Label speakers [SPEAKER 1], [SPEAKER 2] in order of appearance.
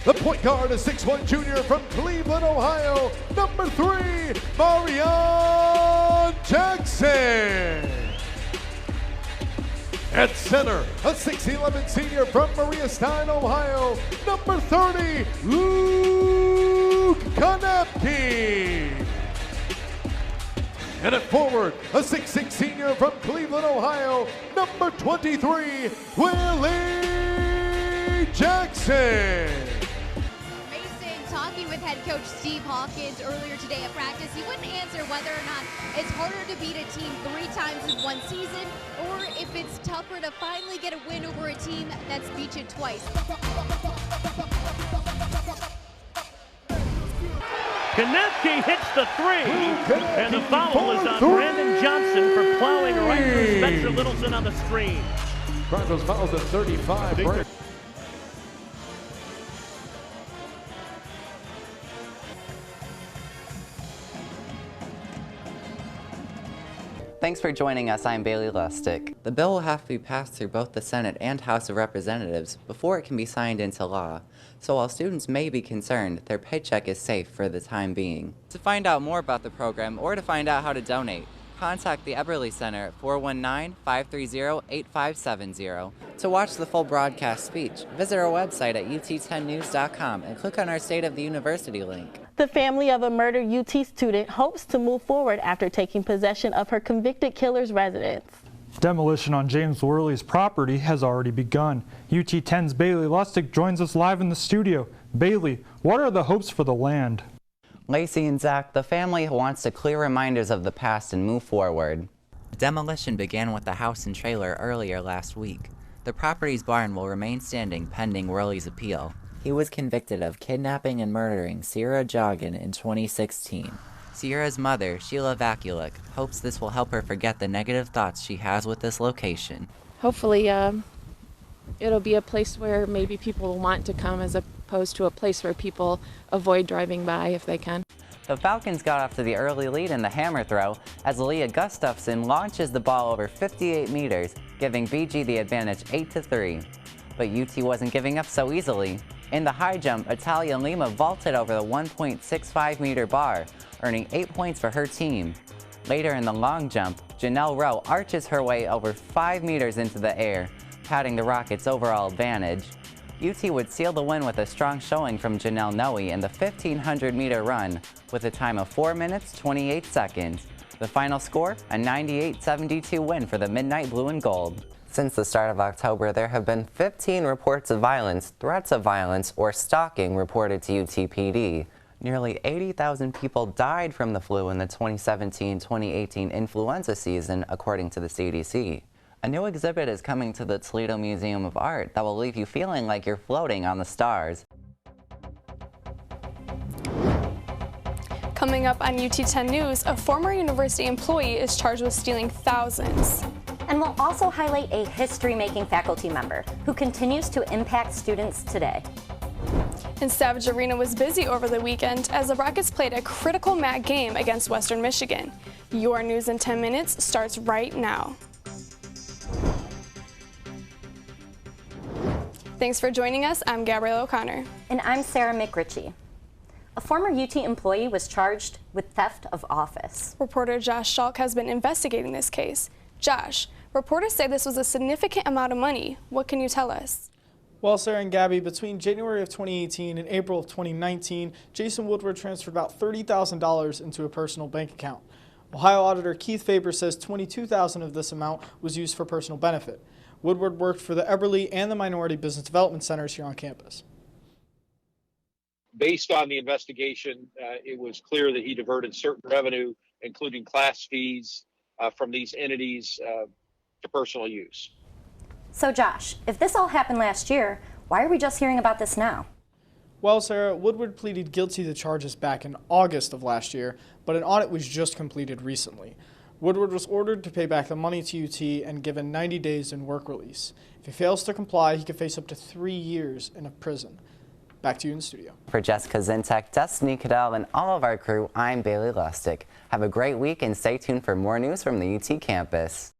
[SPEAKER 1] The point guard is 6'1" junior from Cleveland, Ohio, number 3, Marion Jackson. At center, a 6'11" senior from Maria Stein, Ohio, number 30, Luke Konepke. And at forward, a 6'6" senior from Cleveland, Ohio, number 23, Willie Jackson.
[SPEAKER 2] Talking with head coach Steve Hawkins earlier today at practice, he wouldn't answer whether or not it's harder to beat a team 3 times in one season or if it's tougher to finally get a win over a team that's beat you twice.
[SPEAKER 3] Konepke hits the 3, and the foul is on Brandon Johnson for plowing right through Spencer Littleson on the screen.
[SPEAKER 1] Broncos fouls at 35.
[SPEAKER 4] Thanks for joining us. I'm Bailey Lustic. The bill will have to be passed through both the Senate and House of Representatives before it can be signed into law. So while students may be concerned, their paycheck is safe for the time being. To find out more about the program or to find out how to donate, contact the Eberly Center at 419-530-8570. To watch the full broadcast speech, visit our website at ut10news.com and click on our State of the University link.
[SPEAKER 5] The family of a murdered UT student hopes to move forward after taking possession of her convicted killer's residence.
[SPEAKER 6] Demolition on James Worley's property has already begun. UT10's Bailey Lustic joins us live in the studio. Bailey, what are the hopes for the land?
[SPEAKER 4] Lacey and Zach, the family wants to clear reminders of the past and move forward. Demolition began with the house and trailer earlier last week. The property's barn will remain standing pending Worley's appeal. He was convicted of kidnapping and murdering Sierra Joggin in 2016. Sierra's mother, Sheila Vakulik, hopes this will help her forget the negative thoughts she has with this location.
[SPEAKER 7] Hopefully it'll be a place where maybe people will want to come as opposed to a place where people avoid driving by if they can.
[SPEAKER 4] The Falcons got off to the early lead in the hammer throw as Leah Gustafson launches the ball over 58 meters, giving BG the advantage 8-3. But UT wasn't giving up so easily. In the high jump, Italia Lima vaulted over the 1.65-meter bar, earning 8 points for her team. Later in the long jump, Janelle Rowe arches her way over 5 meters into the air, padding the Rockets' overall advantage. UT would seal the win with a strong showing from Janelle Noe in the 1,500-meter run, with a time of 4 minutes, 28 seconds. The final score, a 98-72 win for the Midnight Blue and Gold. Since the start of October, there have been 15 reports of violence, threats of violence, or stalking reported to UTPD. Nearly 80,000 people died from the flu in the 2017-2018 influenza season, according to the CDC. A new exhibit is coming to the Toledo Museum of Art that will leave you feeling like you're floating on the stars.
[SPEAKER 8] Coming up on UT10 News, a former university employee is charged with stealing thousands.
[SPEAKER 9] And we'll also highlight a history-making faculty member who continues to impact students today.
[SPEAKER 8] And Savage Arena was busy over the weekend as the Rockets played a critical MAC game against Western Michigan. Your news in 10 minutes starts right now. Thanks for joining us. I'm Gabrielle O'Connor.
[SPEAKER 9] And I'm Sarah McRitchie. A former UT employee was charged with theft of office.
[SPEAKER 8] Reporter Josh Schalk has been investigating this case. Josh, reporters say this was a significant amount of money. What can you tell us?
[SPEAKER 10] Well, Sarah and Gabby, between January of 2018 and April of 2019, Jason Woodward transferred about $30,000 into a personal bank account. Ohio Auditor Keith Faber says $22,000 of this amount was used for personal benefit. Woodward worked for the Eberly and the Minority Business Development Centers here on campus.
[SPEAKER 11] Based on the investigation, it was clear that he diverted certain revenue, including class fees, from these entities to personal use.
[SPEAKER 9] So Josh, if this all happened last year, why are we just hearing about this now?
[SPEAKER 10] Well, Sarah, Woodward pleaded guilty to charges back in August of last year, but an audit was just completed recently. Woodward was ordered to pay back the money to UT and given 90 days in work release. If he fails to comply, he could face up to 3 years in a prison. Back to you in the studio.
[SPEAKER 4] For Jessica Zintek, Destiny Cadell, and all of our crew, I'm Bailey Lustic. Have a great week and stay tuned for more news from the UT campus.